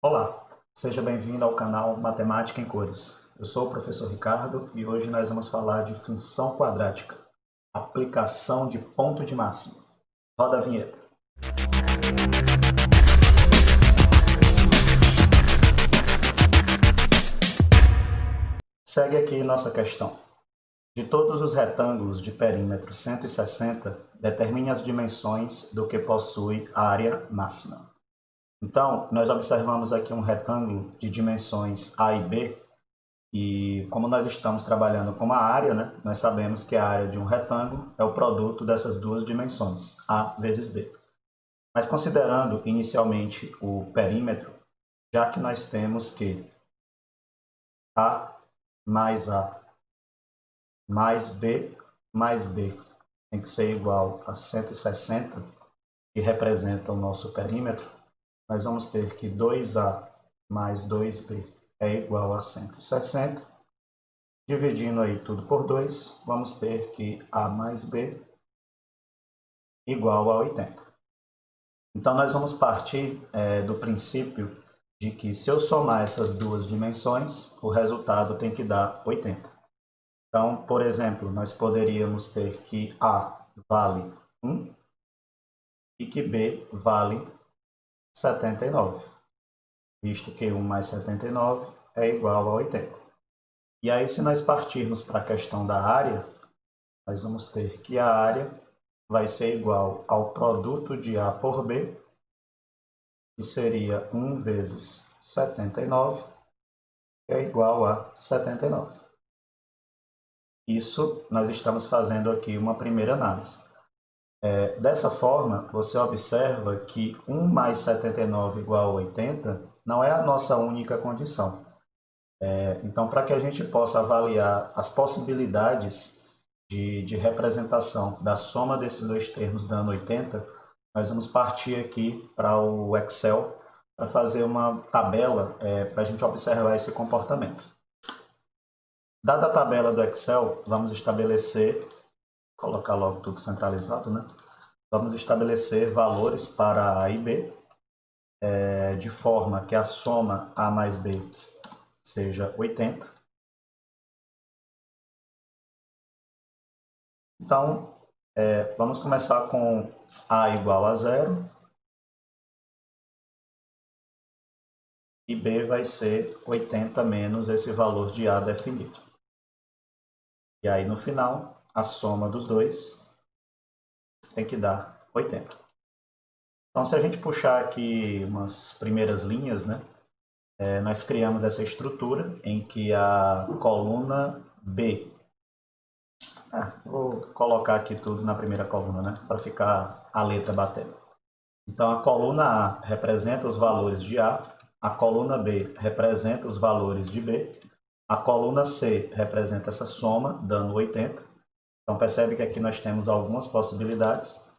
Olá, seja bem-vindo ao canal Matemática em Cores. Eu sou o professor Ricardo e hoje nós vamos falar de função quadrática, aplicação de ponto de máxima. Roda a vinheta. Segue aqui nossa questão. De todos os retângulos de perímetro 160, determine as dimensões do que possui a área máxima. Então, nós observamos aqui um retângulo de dimensões A e B. E como nós estamos trabalhando com a área, né, nós sabemos que a área de um retângulo é o produto dessas duas dimensões, A vezes B. Mas considerando inicialmente o perímetro, já que nós temos que A mais B mais B tem que ser igual a 160, que representa o nosso perímetro, nós vamos ter que 2A mais 2B é igual a 160. Dividindo aí tudo por 2, vamos ter que A mais B igual a 80. Então, nós vamos partir do princípio de que se eu somar essas duas dimensões, o resultado tem que dar 80. Então, por exemplo, nós poderíamos ter que A vale 1 e que B vale 79, visto que 1 mais 79 é igual a 80. E aí, se nós partirmos para a questão da área, nós vamos ter que a área vai ser igual ao produto de A por B, que seria 1 vezes 79, que é igual a 79. Isso nós estamos fazendo aqui uma primeira análise. Dessa forma, você observa que 1 mais 79 igual a 80 não é a nossa única condição. Então, para que a gente possa avaliar as possibilidades de representação da soma desses dois termos dando 80, nós vamos partir aqui para o Excel para fazer uma tabela para a gente observar esse comportamento. Dada a tabela do Excel, vamos estabelecer, colocar logo tudo centralizado, né? Vamos estabelecer valores para A e B, de forma que a soma A mais B seja 80. Então, vamos começar com A igual a 0 e B vai ser 80 menos esse valor de A definido. E aí, no final, a soma dos dois tem que dar 80. Então, se a gente puxar aqui umas primeiras linhas, né, nós criamos essa estrutura em que a coluna B... vou colocar aqui tudo na primeira coluna, né, para ficar a letra batendo. Então, a coluna A representa os valores de A coluna B representa os valores de B, a coluna C representa essa soma, dando 80. Então, percebe que aqui nós temos algumas possibilidades.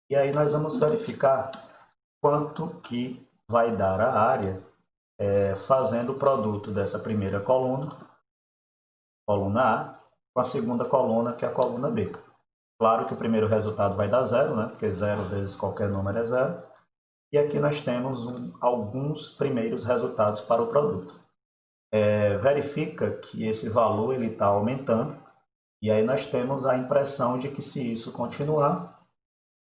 E aí nós vamos verificar quanto que vai dar a área fazendo o produto dessa primeira coluna A, com a segunda coluna, que é a coluna B. Claro que o primeiro resultado vai dar 0, né? Porque 0 vezes qualquer número é 0. E aqui nós temos alguns primeiros resultados para o produto. Verifica que esse valor está aumentando, e aí nós temos a impressão de que se isso continuar,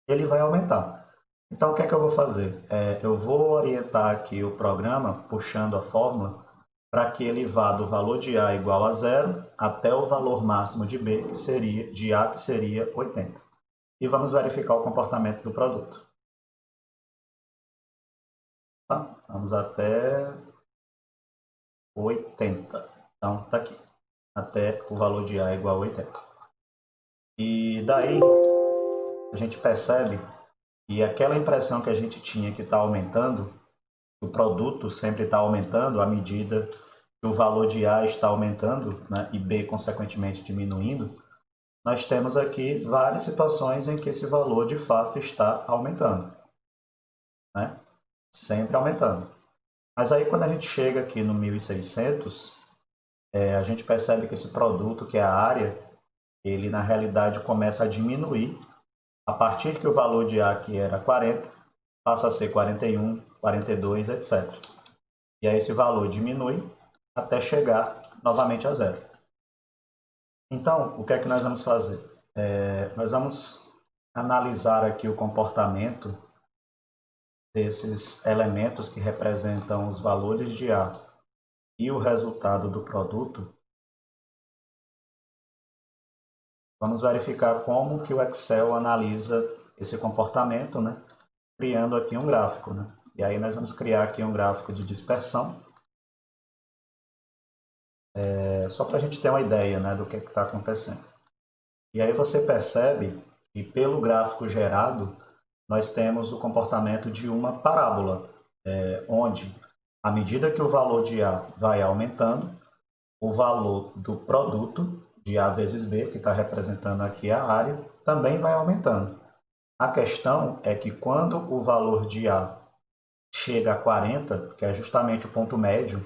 ele vai aumentar. Então, o que é que eu vou fazer? Eu vou orientar aqui o programa, puxando a fórmula, para que ele vá do valor de A igual a 0 até o valor máximo de B, de A, que seria 80. E vamos verificar o comportamento do produto. Tá? Vamos até 80. Então, está aqui. Até o valor de A igual a 80. E daí, a gente percebe que aquela impressão que a gente tinha que está aumentando, o produto sempre está aumentando à medida que o valor de A está aumentando, né, e B, consequentemente, diminuindo, nós temos aqui várias situações em que esse valor, de fato, está aumentando. Né? Sempre aumentando. Mas aí, quando a gente chega aqui no 1600, a gente percebe que esse produto, que é a área, ele, na realidade, começa a diminuir a partir que o valor de A, que era 40, passa a ser 41, 42, etc. E aí esse valor diminui até chegar novamente a zero. Então, o que é que nós vamos fazer? Nós vamos analisar aqui o comportamento desses elementos que representam os valores de A e o resultado do produto. Vamos verificar como que o Excel analisa esse comportamento, né? Criando aqui um gráfico, né? E aí nós vamos criar aqui um gráfico de dispersão, só para a gente ter uma ideia, né, do que está acontecendo. E aí você percebe que pelo gráfico gerado, nós temos o comportamento de uma parábola, onde, à medida que o valor de A vai aumentando, o valor do produto de A vezes B, que está representando aqui a área, também vai aumentando. A questão é que quando o valor de A chega a 40, que é justamente o ponto médio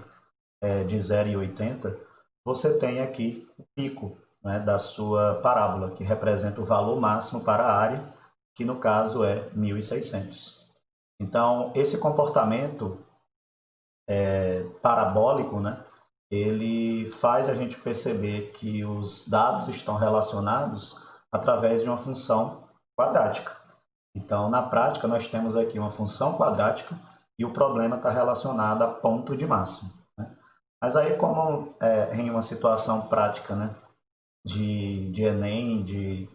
de 0,80, você tem aqui o pico, né, da sua parábola, que representa o valor máximo para a área, que no caso é 1.600. Então, esse comportamento parabólico, né, ele faz a gente perceber que os dados estão relacionados através de uma função quadrática. Então, na prática, nós temos aqui uma função quadrática e o problema está relacionado a ponto de máximo, né? Mas aí, como em uma situação prática, né, de Enem, de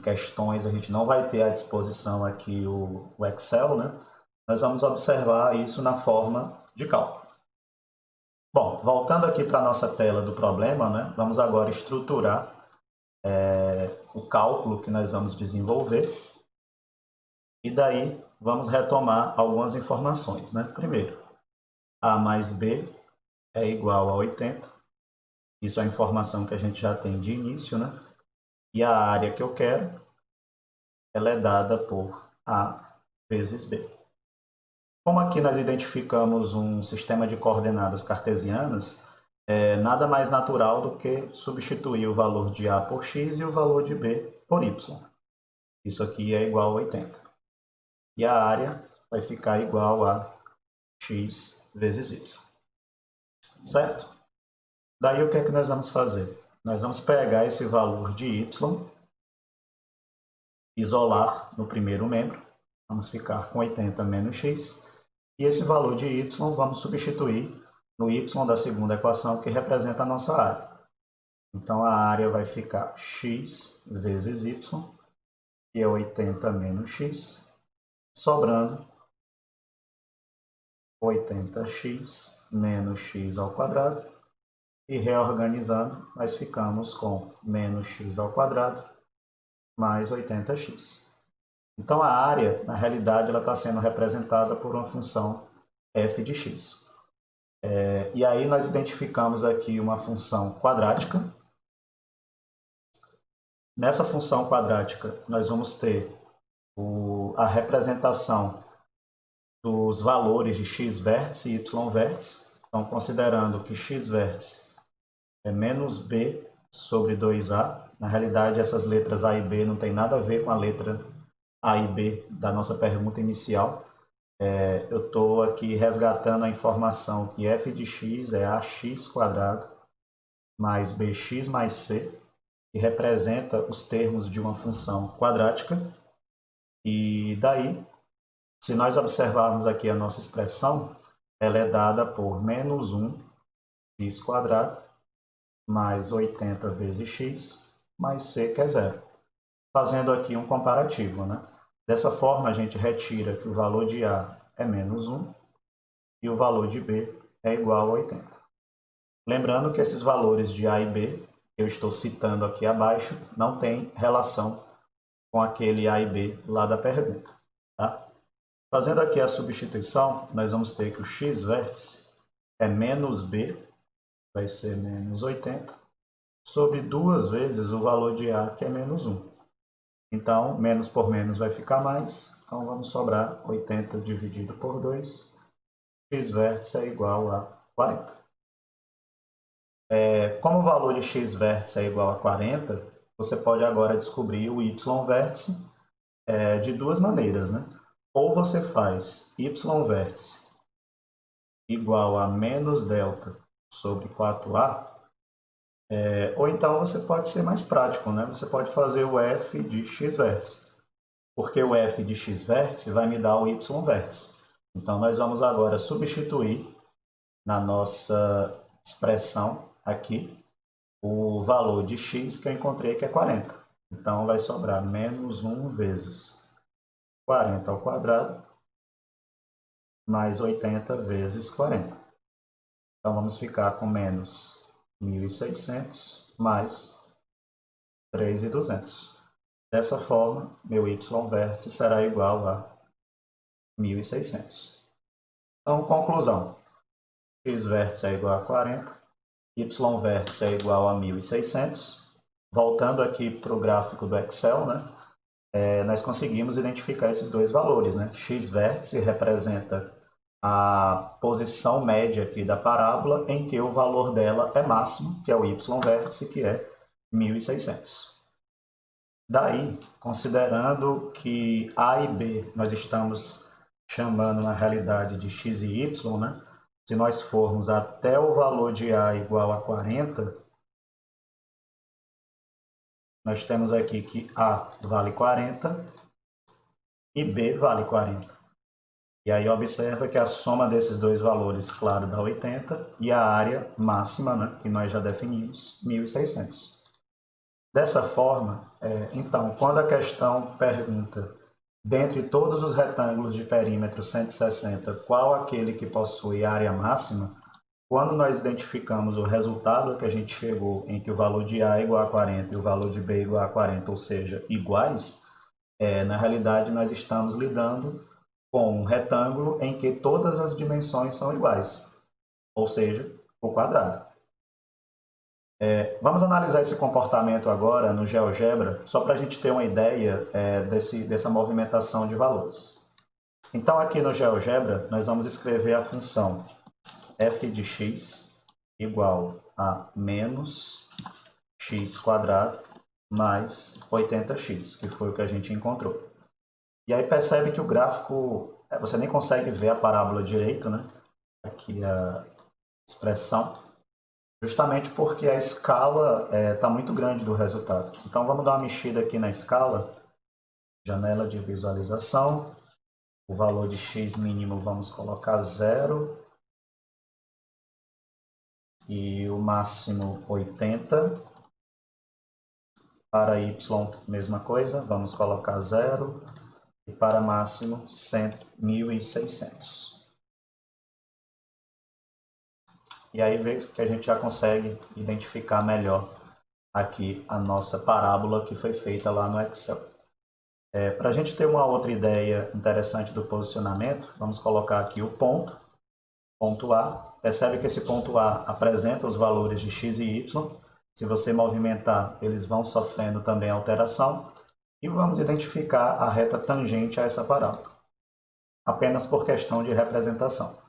questões, a gente não vai ter à disposição aqui o Excel, né? Nós vamos observar isso na forma de cálculo. Bom, voltando aqui para a nossa tela do problema, né, vamos agora estruturar o cálculo que nós vamos desenvolver. E daí vamos retomar algumas informações, né? Primeiro, A mais B é igual a 80. Isso é a informação que a gente já tem de início, né? E a área que eu quero, ela é dada por A vezes B. Como aqui nós identificamos um sistema de coordenadas cartesianas, nada mais natural do que substituir o valor de A por x e o valor de B por y. Isso aqui é igual a 80. E a área vai ficar igual a x vezes y. Certo? Daí o que é que nós vamos fazer? Nós vamos pegar esse valor de y, isolar no primeiro membro, vamos ficar com 80 menos x, e esse valor de y vamos substituir no y da segunda equação, que representa a nossa área. Então, a área vai ficar x vezes y, que é 80 menos x, sobrando 80x menos x ao quadrado, e reorganizando, nós ficamos com menos x ao quadrado mais 80x. Então, a área, na realidade, ela está sendo representada por uma função f de x. E aí nós identificamos aqui uma função quadrática. Nessa função quadrática, nós vamos ter a representação dos valores de x vértice e y vértice. Então, considerando que x vértice é menos b sobre 2a. Na realidade, essas letras A e B não tem nada a ver com a letra A e B da nossa pergunta inicial. Eu estou aqui resgatando a informação que f de x é ax² mais bx mais c, que representa os termos de uma função quadrática. E daí, se nós observarmos aqui a nossa expressão, ela é dada por menos 1x² mais 80 vezes x mais c, que é zero. Fazendo aqui um comparativo, né? Dessa forma, a gente retira que o valor de A é menos 1 e o valor de B é igual a 80. Lembrando que esses valores de A e B, que eu estou citando aqui abaixo, não têm relação com aquele A e B lá da pergunta. Tá? Fazendo aqui a substituição, nós vamos ter que o x vértice é menos B, vai ser menos 80, sobre 2 vezes o valor de A, que é menos 1. Então, menos por menos vai ficar mais. Então, vamos sobrar 80 dividido por 2. X vértice é igual a 40. Como o valor de x vértice é igual a 40, você pode agora descobrir o y vértice de duas maneiras, né? Ou você faz y vértice igual a menos delta sobre 4A, ou então você pode ser mais prático, né? Você pode fazer o f de x vértice, porque o f de x vértice vai me dar o y vértice. Então, nós vamos agora substituir na nossa expressão aqui o valor de x que eu encontrei, que é 40. Então, vai sobrar menos 1 vezes 40 ao quadrado mais 80 vezes 40. Então, vamos ficar com menos 1.600 mais 3.200. Dessa forma, meu y vértice será igual a 1.600. Então, conclusão. X vértice é igual a 40, y vértice é igual a 1.600. Voltando aqui para o gráfico do Excel, né? Nós conseguimos identificar esses dois valores, né? X vértice representa a posição média aqui da parábola, em que o valor dela é máximo, que é o y vértice, que é 1.600. Daí, considerando que A e B nós estamos chamando na realidade de x e y, né? Se nós formos até o valor de A igual a 40, nós temos aqui que A vale 40 e B vale 40. E aí observa que a soma desses dois valores, claro, dá 80, e a área máxima, né, que nós já definimos, 1.600. Dessa forma, então, quando a questão pergunta, dentre todos os retângulos de perímetro 160, qual aquele que possui área máxima, quando nós identificamos o resultado que a gente chegou, em que o valor de A é igual a 40 e o valor de B é igual a 40, ou seja, iguais, na realidade nós estamos lidando com um retângulo em que todas as dimensões são iguais, ou seja, o quadrado. Vamos analisar esse comportamento agora no GeoGebra, só para a gente ter uma ideia dessa movimentação de valores. Então, aqui no GeoGebra, nós vamos escrever a função f de x igual a menos x quadrado mais 80x, que foi o que a gente encontrou. E aí percebe que o gráfico, você nem consegue ver a parábola direito, né? Aqui a expressão, justamente porque a escala está muito grande do resultado. Então vamos dar uma mexida aqui na escala, janela de visualização, o valor de x mínimo vamos colocar 0 e o máximo 80. Para y, mesma coisa, vamos colocar 0 e para máximo 1.600. E aí vê que a gente já consegue identificar melhor aqui a nossa parábola que foi feita lá no Excel. Para a gente ter uma outra ideia interessante do posicionamento, vamos colocar aqui o ponto A. Percebe que esse ponto A apresenta os valores de x e y. Se você movimentar, eles vão sofrendo também alteração. E vamos identificar a reta tangente a essa parábola, apenas por questão de representação.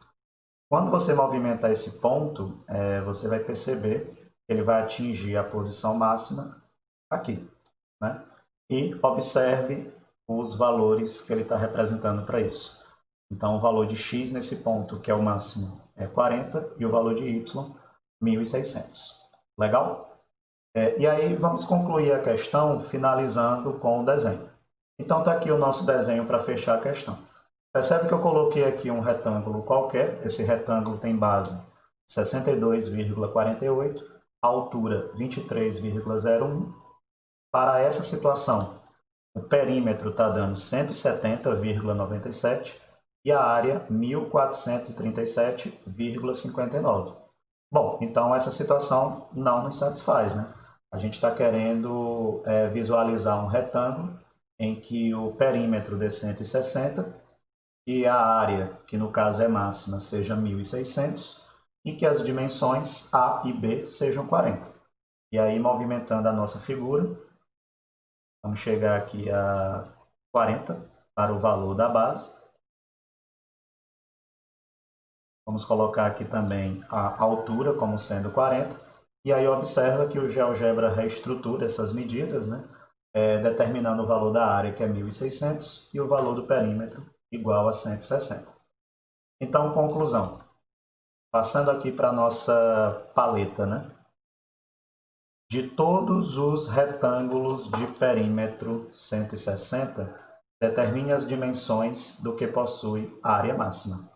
Quando você movimentar esse ponto, você vai perceber que ele vai atingir a posição máxima aqui, né? E observe os valores que ele está representando para isso. Então, o valor de x nesse ponto, que é o máximo, é 40, e o valor de y, 1.600. Legal? E aí, vamos concluir a questão finalizando com o desenho. Então, está aqui o nosso desenho para fechar a questão. Percebe que eu coloquei aqui um retângulo qualquer. Esse retângulo tem base 62,48, altura 23,01. Para essa situação, o perímetro está dando 170,97 e a área 1.437,59. Bom, então essa situação não nos satisfaz, né? A gente está querendo visualizar um retângulo em que o perímetro dê 160 e a área, que no caso é máxima, seja 1.600 e que as dimensões A e B sejam 40. E aí, movimentando a nossa figura, vamos chegar aqui a 40 para o valor da base. Vamos colocar aqui também a altura como sendo 40. E aí observa que o GeoGebra reestrutura essas medidas, né? Determinando o valor da área, que é 1.600, e o valor do perímetro, igual a 160. Então, conclusão. Passando aqui para a nossa paleta, né? De todos os retângulos de perímetro 160, determine as dimensões do que possui a área máxima.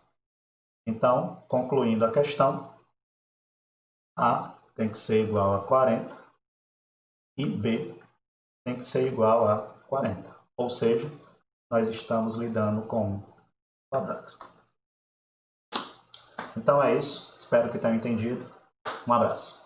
Então, concluindo a questão, A tem que ser igual a 40 e B tem que ser igual a 40. Ou seja, nós estamos lidando com um quadrado. Então é isso. Espero que tenham entendido. Um abraço.